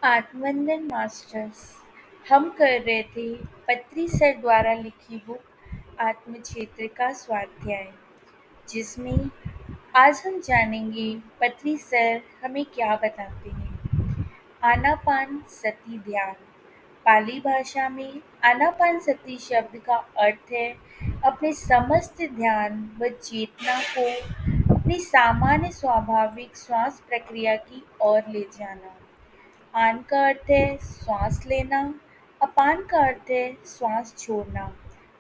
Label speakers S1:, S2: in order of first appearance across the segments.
S1: आत्मवंदन masters हम कर रहे थे पत्री सर द्वारा लिखी बुक आत्मक्षेत्र का स्वाध्याय, जिसमें आज हम जानेंगे पत्री सर हमें क्या बताते हैं। आनापान सती ध्यान। पाली भाषा में आनापान सती शब्द का अर्थ है अपने समस्त ध्यान व चेतना को अपनी सामान्य स्वाभाविक श्वास प्रक्रिया की ओर ले जाना। आन का अर्थ है श्वास लेना, अपान का अर्थ है श्वास छोड़ना,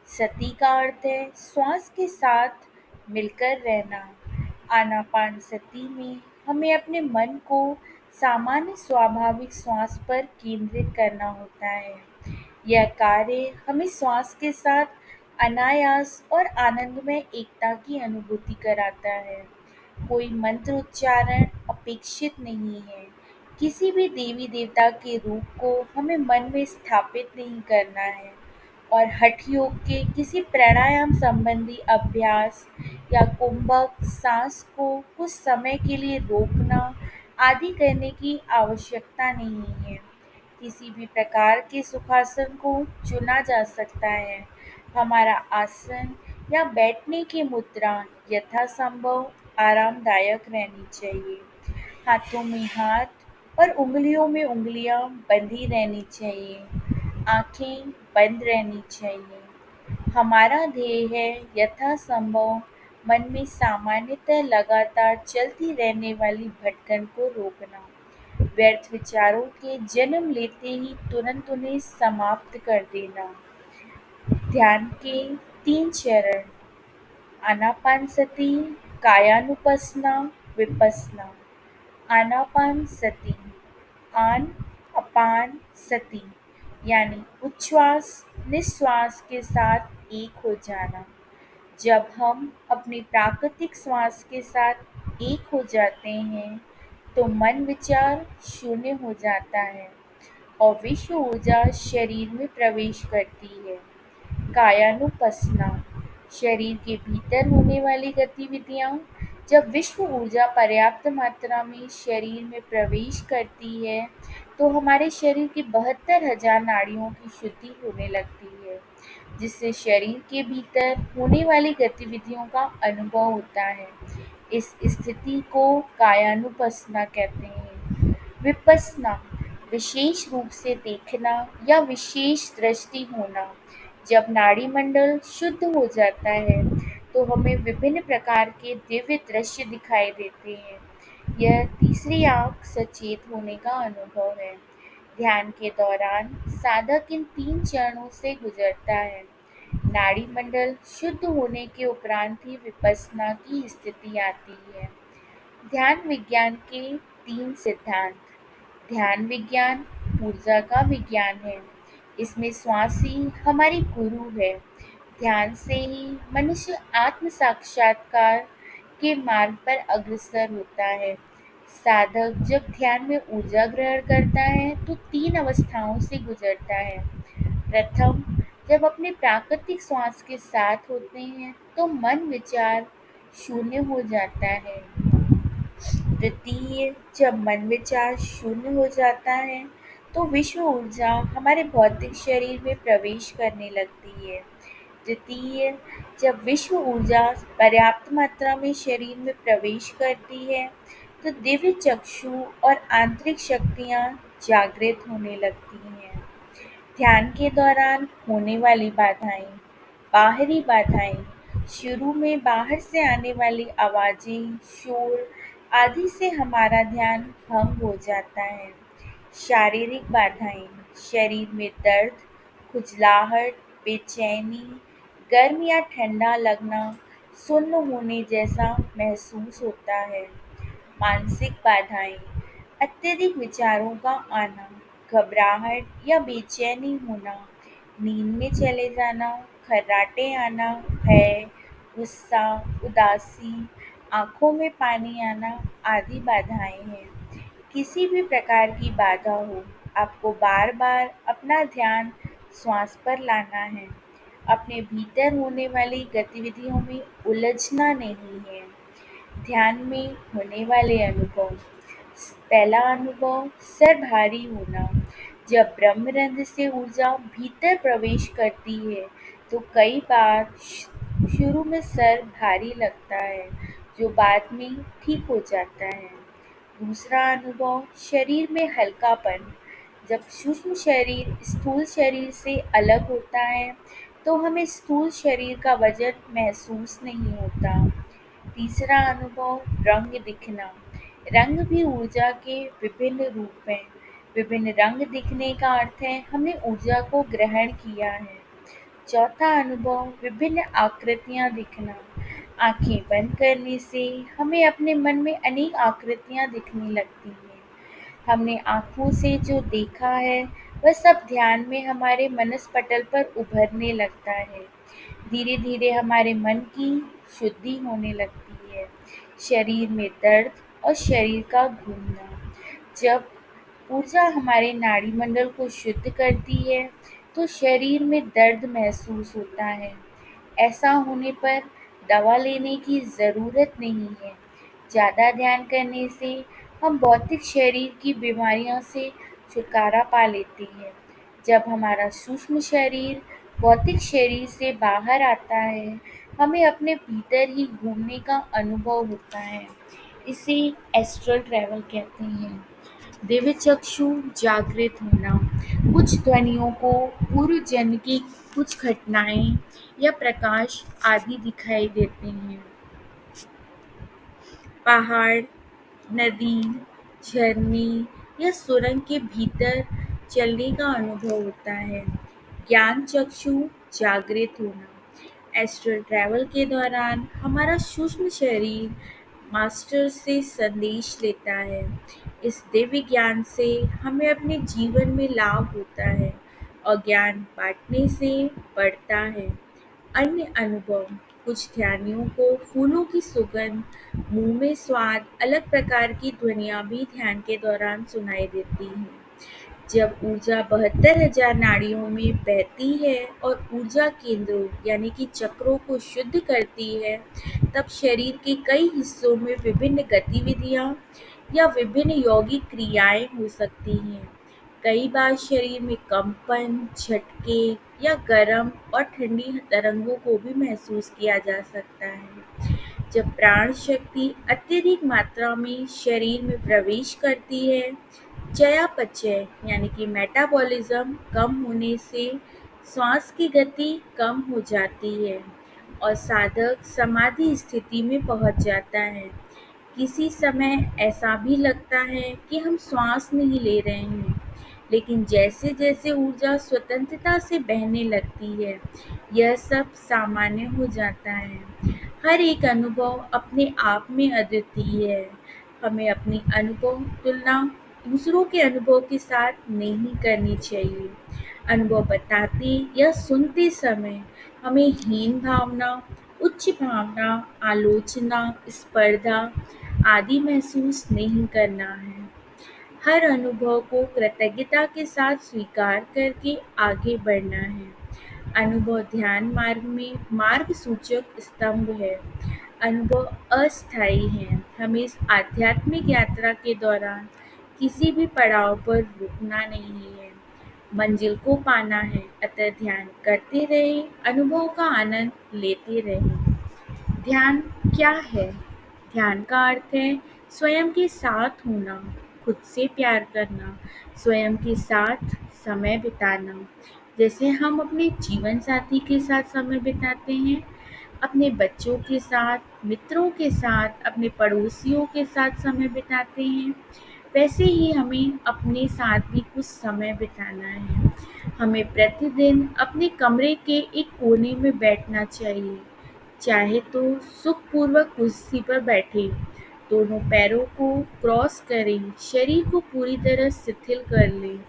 S1: सती का अर्थ है श्वास के साथ मिलकर रहना। आनापान सती में हमें अपने मन को सामान्य स्वाभाविक श्वास पर केंद्रित करना होता है। यह कार्य हमें श्वास के साथ अनायास और आनंदमय एकता की अनुभूति कराता है। कोई मंत्र उच्चारण अपेक्षित नहीं है। किसी भी देवी देवता के रूप को हमें मन में स्थापित नहीं करना है और हठ योग के किसी प्राणायाम संबंधी अभ्यास या कुंभक सांस को कुछ समय के लिए रोकना आदि करने की आवश्यकता नहीं है। किसी भी प्रकार के सुखासन को चुना जा सकता है। हमारा आसन या बैठने की मुद्रा यथासंभव आरामदायक रहनी चाहिए। हाथों में हाथ और उंगलियों में उंगलियां बंधी रहनी चाहिए। आंखें बंद रहनी चाहिए। हमारा ध्येय है यथासंभव मन में सामान्यतः लगातार चलती रहने वाली भटकन को रोकना। व्यर्थ विचारों के जन्म लेते ही तुरंत उन्हें समाप्त कर देना। ध्यान के 3 चरण। आनापानसति, कायानुपस्सना, विपस्सना। आनापान सति, आन अपान सति यानी उच्छ्वास निश्वास के साथ एक हो जाना। जब हम अपनी प्राकृतिक श्वास के साथ एक हो जाते हैं तो मन विचार शून्य हो जाता है और विश्व ऊर्जा शरीर में प्रवेश करती है। कायानुपस्सना, शरीर के भीतर होने वाली गतिविधियाँ। जब विश्व ऊर्जा पर्याप्त मात्रा में शरीर में प्रवेश करती है तो हमारे शरीर की 72,000 नाड़ियों की शुद्धि होने लगती है, जिससे शरीर के भीतर होने वाली गतिविधियों का अनुभव होता है। इस स्थिति को कायानुपस्सना कहते हैं। विपस्सना, विशेष रूप से देखना या विशेष दृष्टि होना। जब नाड़ी मंडल शुद्ध हो जाता है तो हमें विभिन्न प्रकार के दिव्य दृश्य दिखाई देते हैं। यह तीसरी आंख सचेत होने का अनुभव है। ध्यान के दौरान साधक इन 3 चरणों से गुजरता है। नाड़ी मंडल शुद्ध होने के उपरांत ही विपस्सना की स्थिति आती है। ध्यान विज्ञान के 3 सिद्धांत। ध्यान विज्ञान ऊर्जा का विज्ञान है। इसमें श्वास ही हमारी गुरु है। ध्यान से ही मनुष्य आत्म साक्षात्कार के मार्ग पर अग्रसर होता है। साधक जब ध्यान में ऊर्जा ग्रहण करता है तो 3 अवस्थाओं से गुजरता है। प्रथम, जब अपने प्राकृतिक श्वास के साथ होते हैं तो मन विचार शून्य हो जाता है। द्वितीय, जब मन विचार शून्य हो जाता है तो विश्व ऊर्जा हमारे भौतिक शरीर में प्रवेश करने लगती है। तृतीय, जब विश्व ऊर्जा पर्याप्त मात्रा में शरीर में प्रवेश करती है तो दिव्य चक्षु और आंतरिक शक्तियाँ जागृत होने लगती हैं। ध्यान के दौरान होने वाली बाधाएं। बाहरी बाधाएं। शुरू में बाहर से आने वाली आवाजें, शोर आदि से हमारा ध्यान भंग हो जाता है। शारीरिक बाधाएं। शरीर में दर्द, खुजलाहट, बेचैनी, गर्म या ठंडा लगना, सुन्न होने जैसा महसूस होता है। मानसिक बाधाएं। अत्यधिक विचारों का आना, घबराहट या बेचैनी होना, नींद में चले जाना, खर्राटे आना, भय, गुस्सा, उदासी, आँखों में पानी आना आदि बाधाएं हैं। किसी भी प्रकार की बाधा हो, आपको बार-बार अपना ध्यान श्वास पर लाना है। अपने भीतर होने वाली गतिविधियों में उलझना नहीं है। ध्यान में होने वाले अनुभव। पहला अनुभव, सर भारी होना। जब ब्रह्मरंध्र से ऊर्जा भीतर प्रवेश करती है तो कई बार शुरू में सर भारी लगता है, जो बाद में ठीक हो जाता है। दूसरा अनुभव, शरीर में हल्कापन। जब सूक्ष्म शरीर स्थूल शरीर से अलग होता है तो हमें स्थूल शरीर का वजन महसूस नहीं होता। तीसरा अनुभव, रंग दिखना। रंग भी ऊर्जा के विभिन्न रूप हैं। विभिन्न रंग दिखने का अर्थ है हमने ऊर्जा को ग्रहण किया है। चौथा अनुभव, विभिन्न आकृतियाँ दिखना। आँखें बंद करने से हमें अपने मन में अनेक आकृतियाँ दिखने लगती हैं। हमने आँखों से जो देखा है वह सब ध्यान में हमारे मनस्पटल पर उभरने लगता है। धीरे-धीरे हमारे मन की शुद्धि होने लगती है। शरीर में दर्द और शरीर का घूमना। जब ऊर्जा हमारे नाड़ी मंडल को शुद्ध करती है तो शरीर में दर्द महसूस होता है। ऐसा होने पर दवा लेने की ज़रूरत नहीं है। ज़्यादा ध्यान करने से हम भौतिक शरीर की बीमारियों से छुटकारा पा लेते हैं। जब हमारा सूक्ष्म शरीर भौतिक शरीर से बाहर आता है, हमें अपने भीतर ही घूमने का अनुभव होता है। इसे एस्ट्रल ट्रैवल कहते हैं। दिव्य चक्षु जागृत होना। कुछ ध्वनियों को पूर्व जन्म की कुछ घटनाएं या प्रकाश आदि दिखाई देते हैं। पहाड़, नदी, झरने या सुरंग के भीतर चलने का अनुभव होता है। ज्ञान चक्षु जागृत होना। एस्ट्रल ट्रैवल के दौरान हमारा सूक्ष्म शरीर मास्टर से संदेश लेता है। इस दिव्य ज्ञान से हमें अपने जीवन में लाभ होता है और ज्ञान बांटने से बढ़ता है। अन्य अनुभव, कुछ ध्यानियों को फूलों की सुगंध, मुंह में स्वाद, अलग प्रकार की ध्वनियाँ भी ध्यान के दौरान सुनाई देती हैं। जब ऊर्जा 72,000 नाड़ियों में बहती है और ऊर्जा केंद्रों यानी कि चक्रों को शुद्ध करती है, तब शरीर के कई हिस्सों में विभिन्न गतिविधियाँ या विभिन्न यौगिक क्रियाएं हो सकती हैं। कई बार शरीर में कंपन, झटके या गर्म और ठंडी तरंगों को भी महसूस किया जा सकता है। जब प्राण शक्ति अत्यधिक मात्रा में शरीर में प्रवेश करती है, चयापचय यानी कि मेटाबॉलिज्म कम होने से श्वास की गति कम हो जाती है और साधक समाधि स्थिति में पहुंच जाता है। किसी समय ऐसा भी लगता है कि हम श्वास नहीं ले रहे हैं, लेकिन जैसे-जैसे ऊर्जा स्वतंत्रता से बहने लगती है, यह सब सामान्य हो जाता है। हर एक अनुभव अपने आप में अद्वितीय है। हमें अपनी अनुभव तुलना दूसरों के अनुभव के साथ नहीं करनी चाहिए। अनुभव बताते या सुनते समय हमें हीन भावना, उच्च भावना, आलोचना, स्पर्धा आदि महसूस नहीं करना है। हर अनुभव को कृतज्ञता के साथ स्वीकार करके आगे बढ़ना है। अनुभव ध्यान मार्ग में मार्ग सूचक स्तंभ है। अनुभव अस्थायी हैं। हमें इस आध्यात्मिक यात्रा के दौरान किसी भी पड़ाव पर रुकना नहीं है। मंजिल को पाना है, अतः ध्यान करते रहें, अनुभव का आनंद लेते रहें। ध्यान क्या है? ध्यान का अर्थ है स्वयं के साथ होना, खुद से प्यार करना, स्वयं के साथ समय बिताना। जैसे हम अपने जीवन साथी के साथ समय बिताते हैं, अपने बच्चों के साथ, मित्रों के साथ, अपने पड़ोसियों के साथ समय बिताते हैं, वैसे ही हमें अपने साथ भी कुछ समय बिताना है। हमें प्रतिदिन अपने कमरे के एक कोने में बैठना चाहिए। चाहे तो सुखपूर्वक कुर्सी पर बैठें, दोनों पैरों को क्रॉस करें, शरीर को पूरी तरह शिथिल कर लें,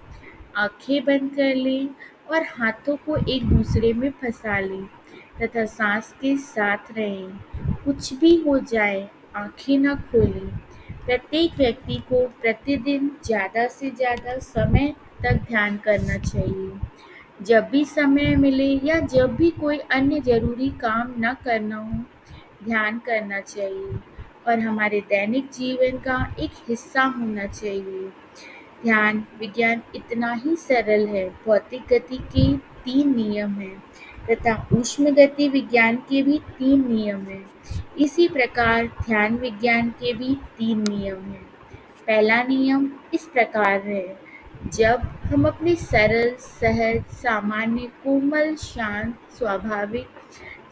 S1: आँखें बंद कर लें और हाथों को एक दूसरे में फंसा लें तथा सांस के साथ रहें। कुछ भी हो जाए, आँखें न खोलें। प्रत्येक व्यक्ति को प्रतिदिन ज़्यादा से ज़्यादा समय तक ध्यान करना चाहिए। जब भी समय मिले या जब भी कोई अन्य ज़रूरी काम न करना हो, ध्यान करना चाहिए। और हमारे दैनिक जीवन का एक हिस्सा होना चाहिए। ध्यान विज्ञान इतना ही सरल है। भौतिक गति के 3 नियम हैं तथा ऊष्म गति विज्ञान के भी 3 नियम हैं। इसी प्रकार ध्यान विज्ञान के भी 3 नियम हैं। पहला नियम इस प्रकार है, जब हम अपने सरल, सहज, सामान्य, कोमल, शांत, स्वाभाविक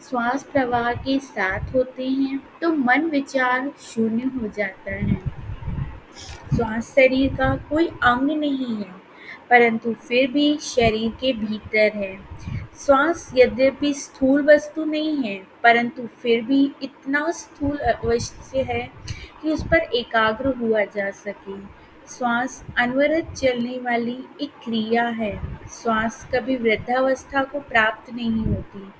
S1: श्वास प्रवाह के साथ होते हैं तो मन विचार शून्य हो जाता है। श्वास शरीर का कोई अंग नहीं है, परंतु फिर भी शरीर के भीतर है। श्वास यद्यपि स्थूल वस्तु नहीं है, परंतु फिर भी इतना स्थूल अवश्य है कि उस पर एकाग्र हुआ जा सके। श्वास अनवरत चलने वाली एक क्रिया है। श्वास कभी वृद्धावस्था को प्राप्त नहीं होती।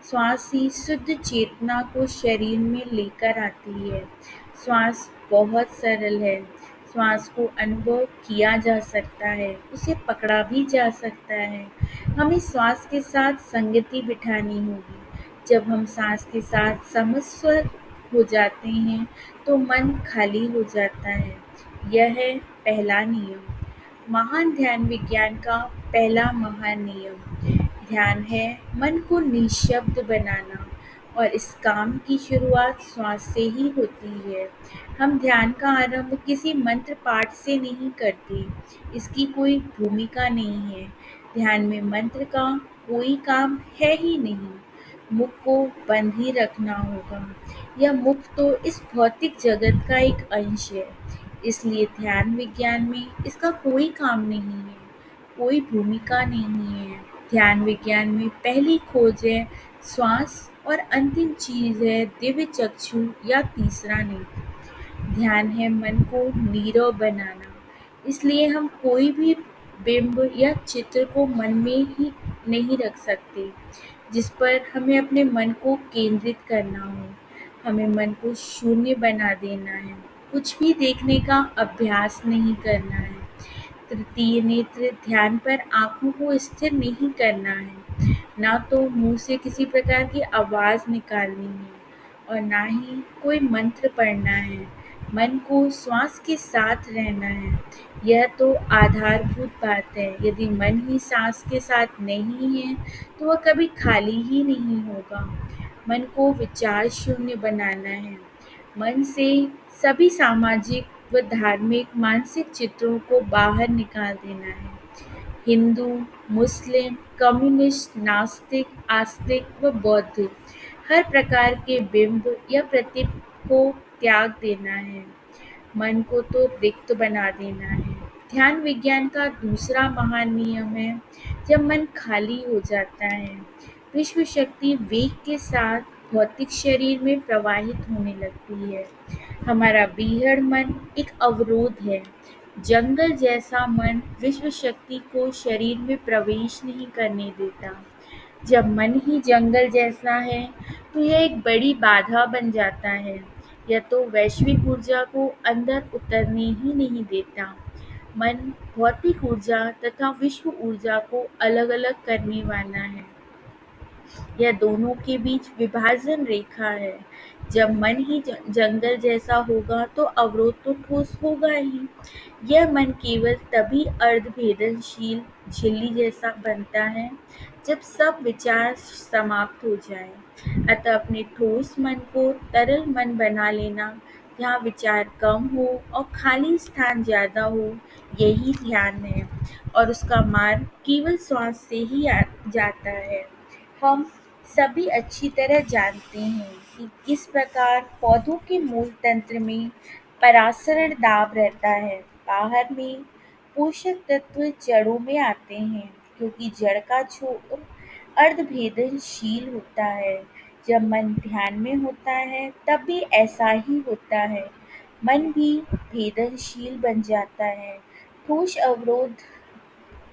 S1: श्वास ही शुद्ध चेतना को शरीर में लेकर आती है। श्वास बहुत सरल है। श्वास को अनुभव किया जा सकता है, उसे पकड़ा भी जा सकता है। हमें श्वास के साथ संगति बिठानी होगी। जब हम सांस के साथ समस्वर हो जाते हैं तो मन खाली हो जाता है। यह है पहला नियम। महान ध्यान विज्ञान का पहला महान नियम ध्यान है मन को निःशब्द बनाना, और इस काम की शुरुआत श्वास से ही होती है। हम ध्यान का आरंभ किसी मंत्र पाठ से नहीं करते। इसकी कोई भूमिका नहीं है। ध्यान में मंत्र का कोई काम है ही नहीं। मुख को बंद ही रखना होगा। यह मुख तो इस भौतिक जगत का एक अंश है। इसलिए ध्यान विज्ञान में इसका कोई काम नहीं है, कोई भूमिका नहीं है। ध्यान विज्ञान में पहली खोज है श्वास और अंतिम चीज है दिव्य चक्षु या तीसरा नेत्र। ध्यान है मन को नीरव बनाना। इसलिए हम कोई भी बिंब या चित्र को मन में ही नहीं रख सकते जिस पर हमें अपने मन को केंद्रित करना हो। हमें मन को शून्य बना देना है। कुछ भी देखने का अभ्यास नहीं करना है। तृतीय नेत्र ध्यान पर आंखों को स्थिर नहीं करना है। ना तो मुंह से किसी प्रकार की आवाज निकालनी है और ना ही कोई मंत्र पढ़ना है। मन को श्वास के साथ रहना है। यह तो आधारभूत बात है। यदि मन ही सांस के साथ नहीं है तो वह कभी खाली ही नहीं होगा। मन को विचार शून्य बनाना है। मन से सभी सामाजिक व धार्मिक मानसिक चित्रों को बाहर निकाल देना है। हिंदू, मुस्लिम, कम्युनिस्ट, नास्तिक, आस्तिक व बौद्ध हर प्रकार के बिंब या प्रतीक को त्याग देना है। मन को तो रिक्त बना देना है। ध्यान विज्ञान का दूसरा महान नियम है, जब मन खाली हो जाता है, विश्व शक्ति वेग के साथ भौतिक शरीर में प्रवाहित होने लगती है। हमारा बीहड़ मन एक अवरोध है। जंगल जैसा मन विश्व शक्ति को शरीर में प्रवेश नहीं करने देता। जब मन ही जंगल जैसा है तो यह एक बड़ी बाधा बन जाता है। यह तो वैश्विक ऊर्जा को अंदर उतरने ही नहीं देता। मन भौतिक ऊर्जा तथा विश्व ऊर्जा को अलग अलग करने वाला है। यह दोनों के बीच विभाजन रेखा है। जब मन ही जंगल जैसा होगा तो अवरोध तो ठोस होगा ही। यह मन केवल तभी अर्धभेदनशील झिल्ली जैसा बनता है जब सब विचार समाप्त हो जाए। अतः अपने ठोस मन को तरल मन बना लेना, जहाँ विचार कम हो और खाली स्थान ज्यादा हो, यही ध्यान है। और उसका मार्ग केवल श्वास से ही जाता है। हम सभी अच्छी तरह जानते हैं कि किस प्रकार पौधों के मूल तंत्र में परासरण दाब रहता है। बाहर में पोषक तत्व जड़ों में आते हैं, क्योंकि जड़ का छोर अर्धभेदनशील होता है। जब मन ध्यान में होता है तब भी ऐसा ही होता है। मन भी भेदनशील बन जाता है। ठोस अवरोध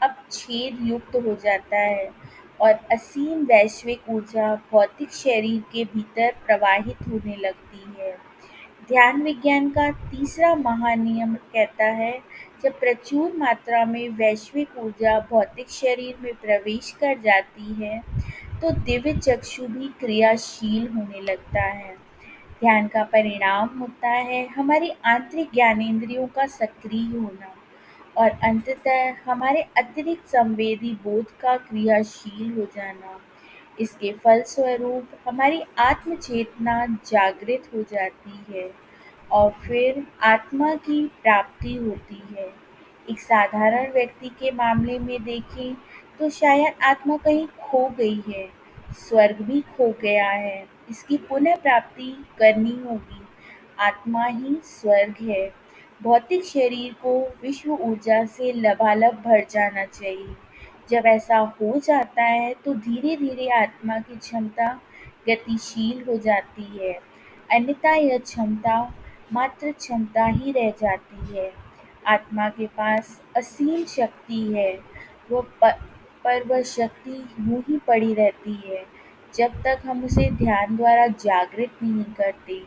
S1: अब छेद युक्त हो जाता है और असीम वैश्विक ऊर्जा भौतिक शरीर के भीतर प्रवाहित होने लगती है। ध्यान विज्ञान का तीसरा महानियम कहता है, जब प्रचुर मात्रा में वैश्विक ऊर्जा भौतिक शरीर में प्रवेश कर जाती है तो दिव्य चक्षु भी क्रियाशील होने लगता है। ध्यान का परिणाम होता है हमारी आंतरिक ज्ञानेंद्रियों का सक्रिय होना और अंततः हमारे अतिरिक्त संवेदी बोध का क्रियाशील हो जाना। इसके फलस्वरूप हमारी आत्म चेतना जागृत हो जाती है और फिर आत्मा की प्राप्ति होती है। एक साधारण व्यक्ति के मामले में देखें तो शायद आत्मा कहीं खो गई है, स्वर्ग भी खो गया है, इसकी पुनः प्राप्ति करनी होगी। आत्मा ही स्वर्ग है। भौतिक शरीर को विश्व ऊर्जा से लबालब भर जाना चाहिए। जब ऐसा हो जाता है तो धीरे धीरे आत्मा की क्षमता गतिशील हो जाती है, अन्यथा यह क्षमता मात्र क्षमता ही रह जाती है। आत्मा के पास असीम शक्ति है, वो पर वह शक्ति यूं ही पड़ी रहती है जब तक हम उसे ध्यान द्वारा जागृत नहीं करते।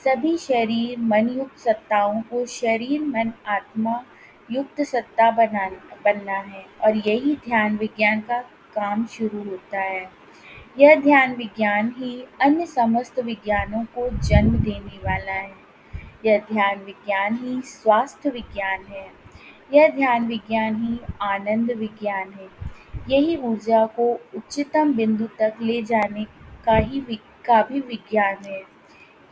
S1: सभी शरीर मन युक्त सत्ताओं को शरीर मन आत्मा युक्त सत्ता बनना है और यही ध्यान विज्ञान का काम शुरू होता है। यह ध्यान विज्ञान ही अन्य समस्त विज्ञानों को जन्म देने वाला है। यह ध्यान विज्ञान ही स्वास्थ्य विज्ञान है। यह ध्यान विज्ञान ही आनंद विज्ञान है। यही ऊर्जा को उच्चतम बिंदु तक ले जाने का भी विज्ञान है।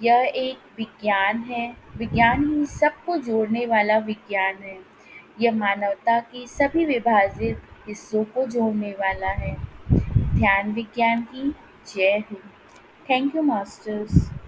S1: यह एक विज्ञान ही सबको जोड़ने वाला विज्ञान है। यह मानवता के सभी विभाजित हिस्सों को जोड़ने वाला है। ध्यान विज्ञान की जय हो। Thank you masters.